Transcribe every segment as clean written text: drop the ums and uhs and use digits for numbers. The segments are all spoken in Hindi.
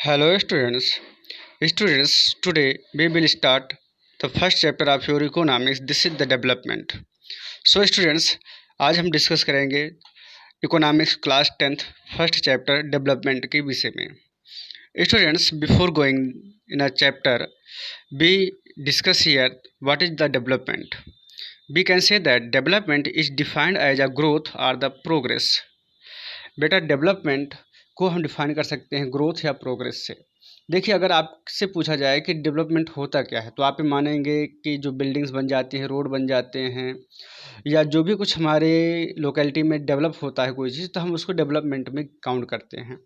Hello students. Today we will start the first chapter of your economics. This is the development. So students, आज हम डिस्कस करेंगे economics class 10th first chapter development के विषय में. Students, before going in a chapter, we discuss here what is the development. We can say that development is defined as a growth or the progress. बेटा डेवलपमेंट को हम डिफाइन कर सकते हैं ग्रोथ या प्रोग्रेस से. देखिए, अगर आपसे पूछा जाए कि डेवलपमेंट होता क्या है तो आप मानेंगे कि जो बिल्डिंग्स बन जाती हैं, रोड बन जाते हैं, या जो भी कुछ हमारे लोकेलिटी में डेवलप होता है कोई चीज़, तो हम उसको डेवलपमेंट में काउंट करते हैं.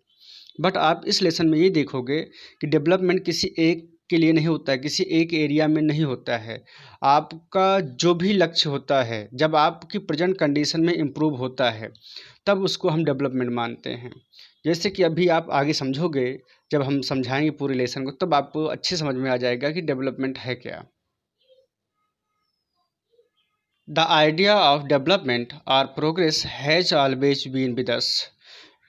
बट आप इस लेसन में ये देखोगे कि डेवलपमेंट किसी एक के लिए नहीं होता है, किसी एक एरिया में नहीं होता है. आपका जो भी लक्ष्य होता है, जब आपकी प्रेजेंट कंडीशन में इम्प्रूव होता है तब उसको हम डेवलपमेंट मानते हैं. जैसे कि अभी आप आगे समझोगे, जब हम समझाएंगे पूरे लेसन को, तब आपको अच्छे समझ में आ जाएगा कि डेवलपमेंट है क्या. द आइडिया ऑफ डेवलपमेंट और progress has always been with us.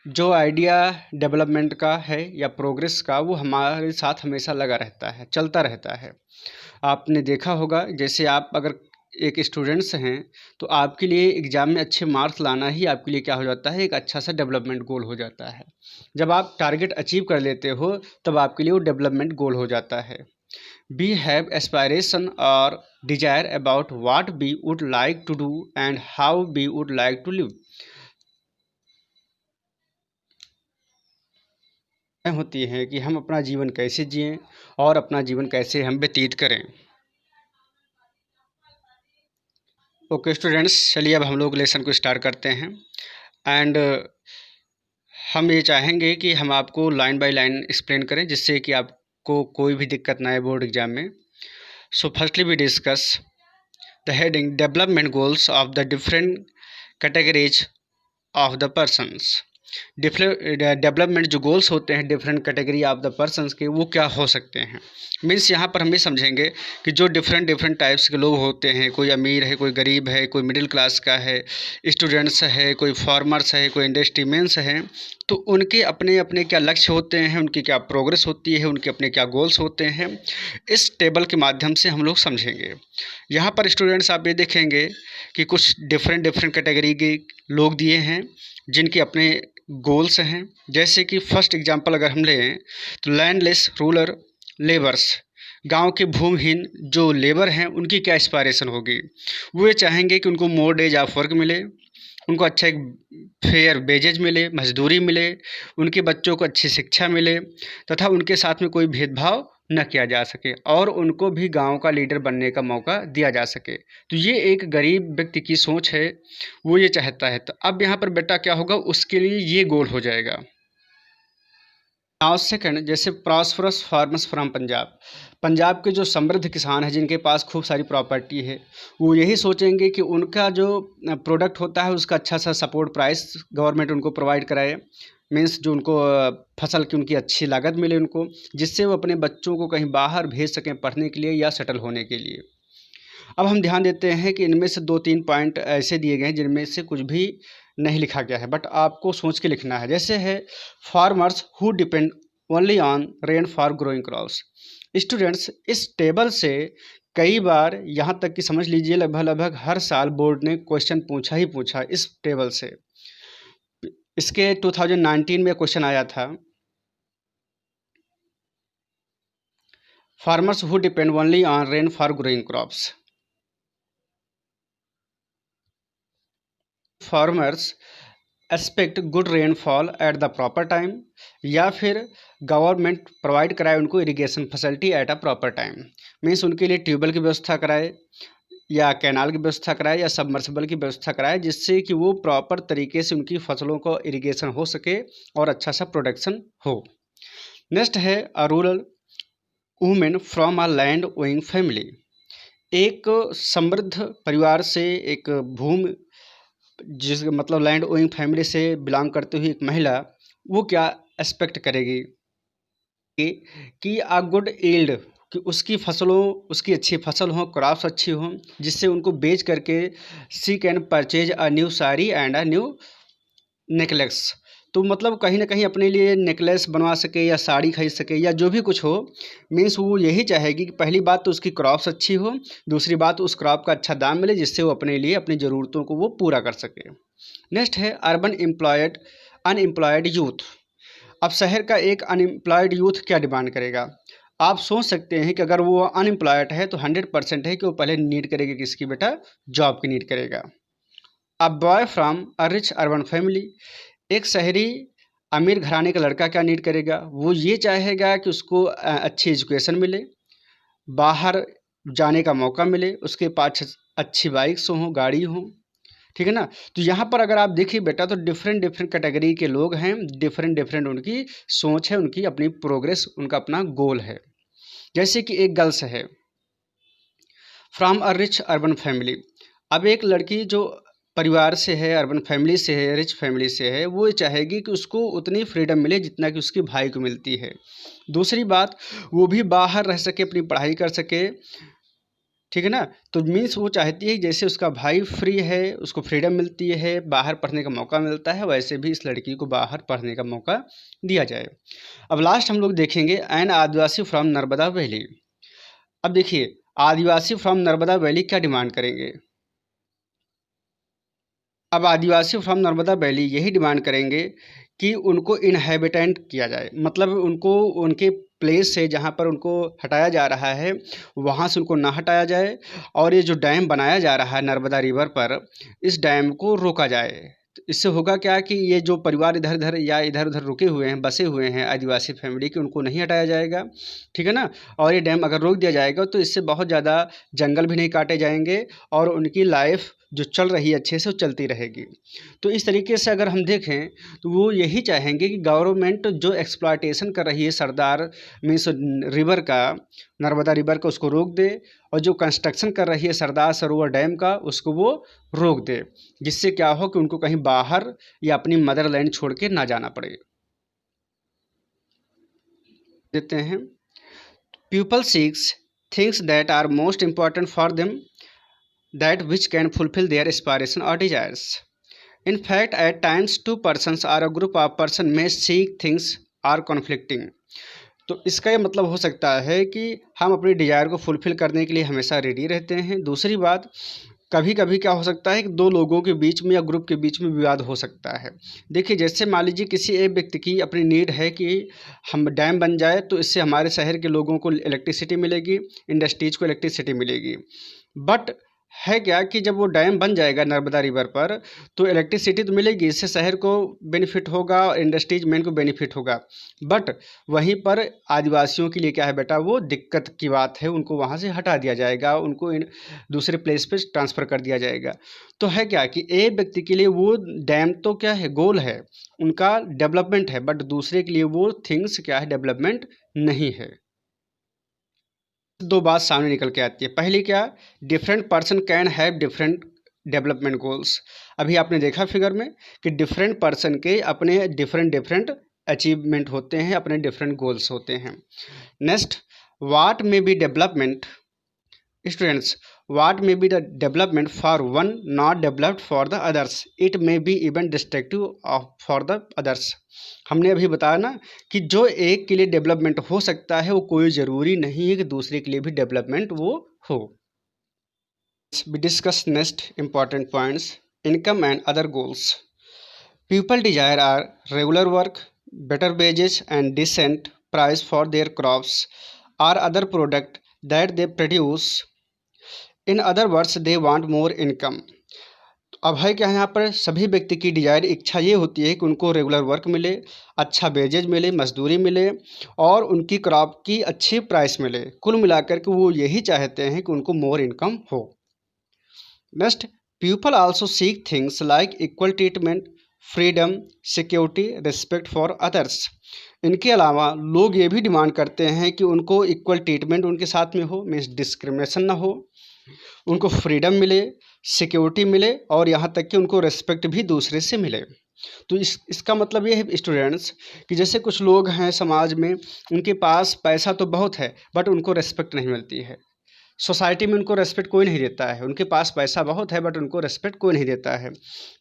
जो आइडिया डेवलपमेंट का है या प्रोग्रेस का, वो हमारे साथ हमेशा लगा रहता है, चलता रहता है. आपने देखा होगा, जैसे आप अगर एक स्टूडेंट्स हैं तो आपके लिए एग्ज़ाम में अच्छे मार्क्स लाना ही आपके लिए क्या हो जाता है, एक अच्छा सा डेवलपमेंट गोल हो जाता है. जब आप टारगेट अचीव कर लेते हो तब आपके लिए वो डेवलपमेंट गोल हो जाता है. वी हैव एस्पायरेशन और desire about what we would like to do and how we would like to live. होती है कि हम अपना जीवन कैसे जिएं और अपना जीवन कैसे हम व्यतीत करें. ओके स्टूडेंट्स, चलिए अब हम लोग लेसन को स्टार्ट करते हैं. एंड हम ये चाहेंगे कि हम आपको लाइन बाय लाइन एक्सप्लेन करें, जिससे कि आपको कोई भी दिक्कत ना आए बोर्ड एग्जाम में. So firstly we discuss the heading development goals of the different categories of the persons. Development जो गोल्स होते हैं different category of the persons के, वो क्या हो सकते हैं. मीन्स यहाँ पर हम ये समझेंगे कि जो डिफरेंट टाइप्स के लोग होते हैं, कोई अमीर है, कोई गरीब है, कोई मिडिल क्लास का है, स्टूडेंट्स है, कोई फार्मर्स है, कोई इंडस्ट्रीमैन्स हैं, तो उनके अपने अपने क्या लक्ष्य होते हैं, उनकी क्या प्रोग्रेस होती है, उनके अपने क्या गोल्स होते हैं, इस टेबल के माध्यम से हम लोग समझेंगे. यहाँ पर स्टूडेंट्स आप ये देखेंगे कि कुछ डिफरेंट कैटेगरी के लोग दिए हैं जिनके अपने गोल्स हैं. जैसे कि फर्स्ट एग्जांपल अगर हम लें तो लैंडलेस रूरल लेबर्स, गांव के भूमिहीन जो लेबर हैं, उनकी क्या एस्पायरेशन होगी. वो ये चाहेंगे कि उनको मोर डेज ऑफ वर्क मिले, उनको अच्छा एक फेयर वेजेज मिले, मजदूरी मिले, उनके बच्चों को अच्छी शिक्षा मिले, तथा उनके साथ में कोई भेदभाव न किया जा सके, और उनको भी गांव का लीडर बनने का मौका दिया जा सके. तो ये एक गरीब व्यक्ति की सोच है, वो ये चाहता है. तो अब यहाँ पर बेटा क्या होगा, उसके लिए ये गोल हो जाएगा. नाउ सेकंड, जैसे प्रॉस्परस फार्मर्स फ्रॉम पंजाब के जो समृद्ध किसान हैं जिनके पास खूब सारी प्रॉपर्टी है, वो यही सोचेंगे कि उनका जो प्रोडक्ट होता है उसका अच्छा सा सपोर्ट प्राइस गवर्नमेंट उनको प्रोवाइड कराए. मीन्स जो उनको फसल की उनकी अच्छी लागत मिले उनको, जिससे वो अपने बच्चों को कहीं बाहर भेज सकें पढ़ने के लिए या सेटल होने के लिए. अब हम ध्यान देते हैं कि इनमें से 2-3 पॉइंट ऐसे दिए गए हैं जिनमें से कुछ भी नहीं लिखा गया है, बट आपको सोच के लिखना है. जैसे है farmers who depend only on rain for growing crops. Students, इस टेबल से कई बार यहाँ तक कि समझ लीजिए लगभग हर साल बोर्ड ने क्वेश्चन पूछा ही पूछा इस टेबल से. इसके 2019 में क्वेश्चन आया था, farmers who depend only on rain for growing crops. Farmers expect good rainfall at the proper time, या फिर गवर्नमेंट प्रोवाइड कराए उनको irrigation facility at a proper time. Means उनके लिए ट्यूबवेल की व्यवस्था कराए, या कैनाल की व्यवस्था कराए, या सबमर्सिबल की व्यवस्था कराए, जिससे कि वो प्रॉपर तरीके से उनकी फसलों को इरिगेशन हो सके और अच्छा सा प्रोडक्शन हो. नेक्स्ट है a rural women from a land owing family. एक समृद्ध परिवार से, एक भूमि जिस मतलब लैंड ओइंग फैमिली से बिलोंग करती हुई एक महिला, वो क्या एक्सपेक्ट करेगी कि आ गुड ईल्ड, कि उसकी फसलों, उसकी अच्छी फसल हो, क्रॉप्स अच्छी हों, जिससे उनको बेच करके she can purchase a new sari and a new necklace. तो मतलब कहीं ना कहीं अपने लिए नेकलेस बनवा सके या साड़ी खरीद सके या जो भी कुछ हो, मीन्स वो यही चाहेगी कि पहली बात तो उसकी क्रॉप्स अच्छी हो, दूसरी बात उस क्रॉप का अच्छा दाम मिले जिससे वो अपने लिए अपनी ज़रूरतों को वो पूरा कर सके। नेक्स्ट है अर्बन एम्प्लॉयड अनएम्प्लॉयड यूथ। अब शहर का एक अनएम्प्लॉयड यूथ क्या डिमांड करेगा? आप सोच सकते हैं कि अगर वो अनएम्प्लॉयड है तो 100% है कि वो पहले नीड करेगा किसकी बेटा? जॉब की नीड करेगा। A boy from a rich urban family, एक शहरी अमीर घराने का लड़का क्या नीड करेगा? वो ये चाहेगा कि उसको अच्छी एजुकेशन मिले, बाहर जाने का मौका मिले, उसके पास अच्छी बाइक्स हों, गाड़ी हो, ठीक है ना। तो यहाँ पर अगर आप देखिए बेटा तो डिफरेंट डिफरेंट कैटेगरी के लोग हैं, डिफरेंट डिफरेंट उनकी सोच है, उनकी अपनी प्रोग्रेस, उनका अपना गोल है। जैसे कि एक गर्ल्स है from a rich urban family. अब एक लड़की जो परिवार से है, अर्बन फैमिली से है, रिच फैमिली से है, वो चाहेगी कि उसको उतनी फ्रीडम मिले जितना कि उसके भाई को मिलती है। दूसरी बात, वो भी बाहर रह सके, अपनी पढ़ाई कर सके, ठीक है ना। तो मीन्स वो चाहती है जैसे उसका भाई फ्री है, उसको फ्रीडम मिलती है, बाहर पढ़ने का मौका मिलता है, वैसे भी इस लड़की को बाहर पढ़ने का मौका दिया जाए। अब लास्ट हम लोग देखेंगे an Adivasi from Narmada valley. अब देखिए आदिवासी फ्रॉम नर्मदा वैली क्या डिमांड करेंगे? अब आदिवासी फ्रॉम नर्मदा वैली यही डिमांड करेंगे कि उनको इनहेबिटेंट किया जाए, मतलब उनको उनके प्लेस से जहाँ पर उनको हटाया जा रहा है वहाँ से उनको ना हटाया जाए, और ये जो डैम बनाया जा रहा है नर्मदा रिवर पर, इस डैम को रोका जाए। तो इससे होगा क्या कि ये जो परिवार इधर उधर या इधर उधर रुके हुए हैं, बसे हुए हैं आदिवासी फैमिली के, उनको नहीं हटाया जाएगा, ठीक है ना। और ये डैम अगर रोक दिया जाएगा तो इससे बहुत ज़्यादा जंगल भी नहीं काटे जाएंगे और उनकी लाइफ जो चल रही है अच्छे से वो चलती रहेगी। तो इस तरीके से अगर हम देखें तो वो यही चाहेंगे कि गवर्नमेंट जो एक्सप्लॉयटेशन कर रही है सरदार मीन्स रिवर का, नर्मदा रिवर का, उसको रोक दे, और जो कंस्ट्रक्शन कर रही है सरदार सरोवर डैम का उसको वो रोक दे, जिससे क्या हो कि उनको कहीं बाहर या अपनी मदरलैंड छोड़ के ना जाना पड़े। देते हैं people seeks things that are most important for them that which can fulfill their aspiration or desires. In fact, at times two persons or a group of person may seek things are conflicting. तो इसका ये मतलब हो सकता है कि हम अपनी डिज़ायर को फुलफ़िल करने के लिए हमेशा रेडी रहते हैं। दूसरी बात, कभी कभी क्या हो सकता है कि दो लोगों के बीच में या ग्रुप के बीच में विवाद हो सकता है। देखिए जैसे मान लीजिए किसी एक व्यक्ति की अपनी नीड है कि हम डैम बन जाए तो इससे हमारे शहर के लोगों को इलेक्ट्रिसिटी मिलेगी, इंडस्ट्रीज को इलेक्ट्रिसिटी मिलेगी। बट है क्या कि जब वो डैम बन जाएगा नर्मदा रिवर पर तो इलेक्ट्रिसिटी तो मिलेगी, इससे शहर को बेनिफिट होगा और इंडस्ट्रीज मैन को बेनिफिट होगा। बट वहीं पर आदिवासियों के लिए क्या है बेटा, वो दिक्कत की बात है, उनको वहाँ से हटा दिया जाएगा, उनको दूसरे प्लेस पे ट्रांसफ़र कर दिया जाएगा। तो है क्या कि एक व्यक्ति के लिए वो डैम तो क्या है, गोल है, उनका डेवलपमेंट है, बट दूसरे के लिए वो थिंग्स क्या है, डेवलपमेंट नहीं है। दो बात सामने निकल के आती है। पहली क्या, different person can have different development goals. अभी आपने देखा फिगर में कि डिफरेंट पर्सन के अपने डिफरेंट डिफरेंट अचीवमेंट होते हैं, अपने डिफरेंट गोल्स होते हैं। Next, what may be development students, what may be the development for one not developed for the others, it may be even destructive for the others। हमने अभी बताया ना कि जो एक के लिए डेवलपमेंट हो सकता है वो कोई ज़रूरी नहीं है कि दूसरे के लिए भी डेवलपमेंट वो हो। We discuss next important points, income and other goals। People desire are regular work, better wages and decent price for their crops or other product that they produce। In other words they want more income. अब है क्या है, यहाँ पर सभी व्यक्ति की डिजायर, इच्छा ये होती है कि उनको रेगुलर वर्क मिले, अच्छा वेजेज मिले, मजदूरी मिले और उनकी क्रॉप की अच्छी प्राइस मिले। कुल मिलाकर के वो यही चाहते हैं कि उनको मोर इनकम हो। Next, people also seek things like equal treatment, freedom, security, respect for others. इनके अलावा लोग ये भी डिमांड करते हैं कि उनको इक्वल ट्रीटमेंट उनके साथ में हो, मीन्स डिस्क्रिमिनेशन ना हो, उनको फ्रीडम मिले, सिक्योरिटी मिले और यहाँ तक कि उनको रेस्पेक्ट भी दूसरे से मिले। तो इसका मतलब ये है स्टूडेंट्स कि जैसे कुछ लोग हैं समाज में, उनके पास पैसा तो बहुत है बट उनको रेस्पेक्ट नहीं मिलती है, सोसाइटी में उनको रेस्पेक्ट कोई नहीं देता है, उनके पास पैसा बहुत है बट उनको रेस्पेक्ट कोई नहीं देता है।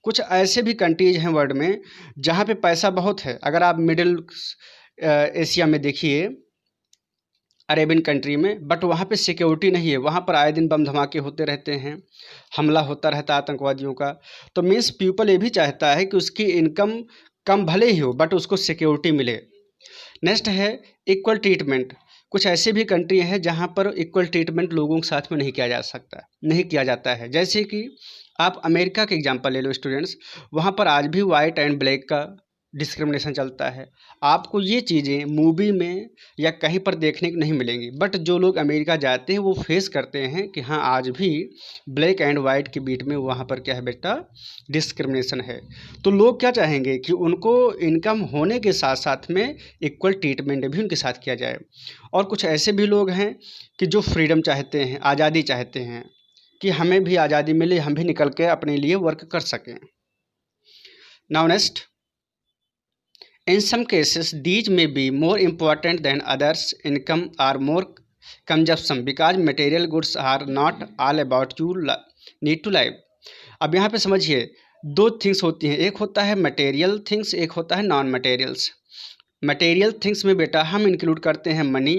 कुछ ऐसे भी कंट्रीज हैं वर्ल्ड में जहाँ पे पैसा बहुत है। अगर आप मिडिल एशिया में देखिए, अरेबियन कंट्री में, बट वहाँ पे सिक्योरिटी नहीं है, वहाँ पर आए दिन बम धमाके होते रहते हैं, हमला होता रहता है आतंकवादियों का। तो मीन्स पीपल ये भी चाहता है कि उसकी इनकम कम भले ही हो बट उसको सिक्योरिटी मिले। नेक्स्ट है इक्वल ट्रीटमेंट। कुछ ऐसे भी कंट्री हैं जहाँ पर इक्वल ट्रीटमेंट लोगों के साथ में नहीं किया जा सकता, नहीं किया जाता है। जैसे कि आप अमेरिका के एग्जांपल ले लो स्टूडेंट्स, वहाँ पर आज भी वाइट एंड ब्लैक का डिस्क्रिमिनेशन चलता है। आपको ये चीज़ें मूवी में या कहीं पर देखने को नहीं मिलेंगी, बट जो लोग अमेरिका जाते हैं वो फेस करते हैं कि हाँ आज भी ब्लैक एंड वाइट के बीच में वहाँ पर क्या है बेटा, डिस्क्रिमिनेशन है। तो लोग क्या चाहेंगे कि उनको इनकम होने के साथ साथ में इक्वल ट्रीटमेंट भी उनके साथ किया जाए। और कुछ ऐसे भी लोग हैं कि जो फ्रीडम चाहते हैं, आज़ादी चाहते हैं कि हमें भी आज़ादी मिले, हम भी निकल के अपने लिए वर्क कर सकें। Now next, in some cases these may be more important than others, income or more consumption because material goods are not all about you need to live। अब यहाँ पे समझिए, दो थिंग्स होती हैं, एक होता है मटेरियल थिंग्स, एक होता है नॉन मटेरियल्स। मटेरियल थिंग्स में बेटा हम इंक्लूड करते हैं मनी,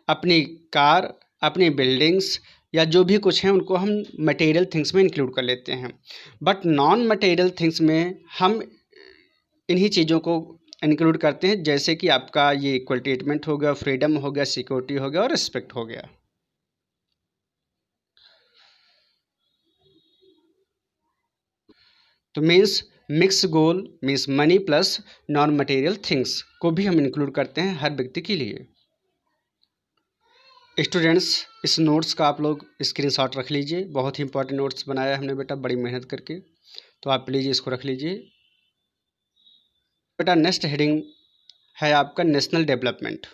अपनी कार, अपनी बिल्डिंग्स या जो भी कुछ है उनको हम मटेरियल थिंग्स में इंक्लूड कर लेते हैं। बट नॉन मटेरियल थिंग्स में हम इन्हीं चीज़ों को इंक्लूड करते हैं, जैसे कि आपका ये इक्वल ट्रीटमेंट हो गया, फ्रीडम हो गया, सिक्योरिटी हो गया और रिस्पेक्ट हो गया। तो means mix goal means money plus non material things को भी हम इंक्लूड करते हैं हर व्यक्ति के लिए। स्टूडेंट्स, इस नोट्स का आप लोग स्क्रीनशॉट रख लीजिए, बहुत ही इंपॉर्टेंट नोट्स बनाया हमने बेटा बड़ी मेहनत करके, तो आप प्लीज़ इसको रख लीजिए बेटा। नेक्स्ट हेडिंग है आपका नेशनल डेवलपमेंट।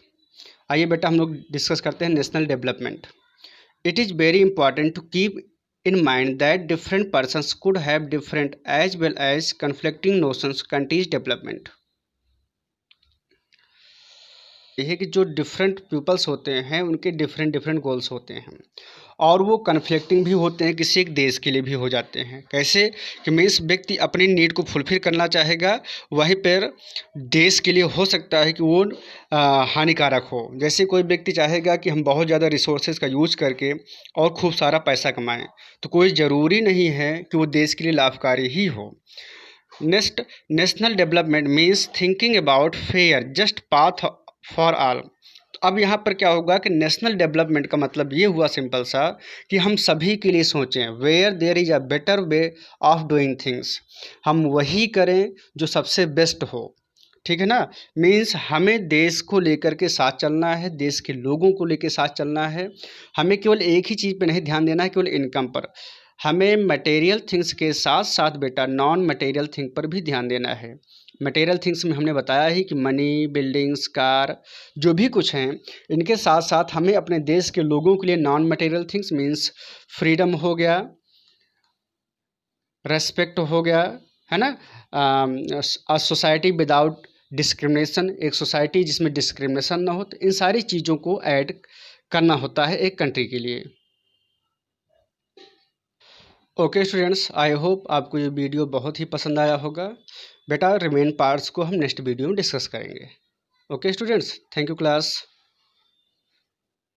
आइए बेटा हम लोग डिस्कस करते हैं national development. It is very important to keep in mind that different persons could have different as well as conflicting notions countries development। यह है कि जो डिफरेंट पीपल्स होते हैं उनके डिफरेंट डिफरेंट गोल्स होते हैं और वो कन्फ्लिक्टिंग भी होते हैं, किसी एक देश के लिए भी हो जाते हैं। कैसे कि मीन्स व्यक्ति अपनी नीड को फुलफिल करना चाहेगा, वहीं पर देश के लिए हो सकता है कि वो हानिकारक हो। जैसे कोई व्यक्ति चाहेगा कि हम बहुत ज़्यादा रिसोर्सेज का यूज करके और खूब सारा पैसा कमाएं, तो कोई ज़रूरी नहीं है कि वो देश के लिए लाभकारी ही हो। Next, national development means thinking about fair just path for all. तो अब यहाँ पर क्या होगा कि नेशनल डेवलपमेंट का मतलब ये हुआ सिंपल सा कि हम सभी के लिए सोचें, where there is a better way of doing things, हम वही करें जो सबसे बेस्ट हो। ठीक है ना, मीन्स हमें देश को लेकर के साथ चलना है, देश के लोगों को लेकर साथ चलना है। हमें केवल एक ही चीज़ पे नहीं ध्यान देना है, केवल इनकम पर। हमें मटेरियल थिंग्स के साथ साथ बेटा नॉन मटेरियल थिंग पर भी ध्यान देना है। मटेरियल थिंग्स में हमने बताया ही कि मनी, बिल्डिंग्स, कार, जो भी कुछ हैं, इनके साथ साथ हमें अपने देश के लोगों के लिए non material things means freedom हो गया, रेस्पेक्ट हो गया, है ना, अ सोसाइटी विदाउट डिस्क्रिमिनेशन, एक सोसाइटी जिसमें डिस्क्रिमिनेशन ना हो, तो इन सारी चीज़ों को ऐड करना होता है एक कंट्री के लिए। ओके स्टूडेंट्स, आई होप आपको ये वीडियो बहुत ही पसंद आया होगा बेटा। रिमेन पार्ट्स को हम नेक्स्ट वीडियो में डिस्कस करेंगे। Okay students, thank you class.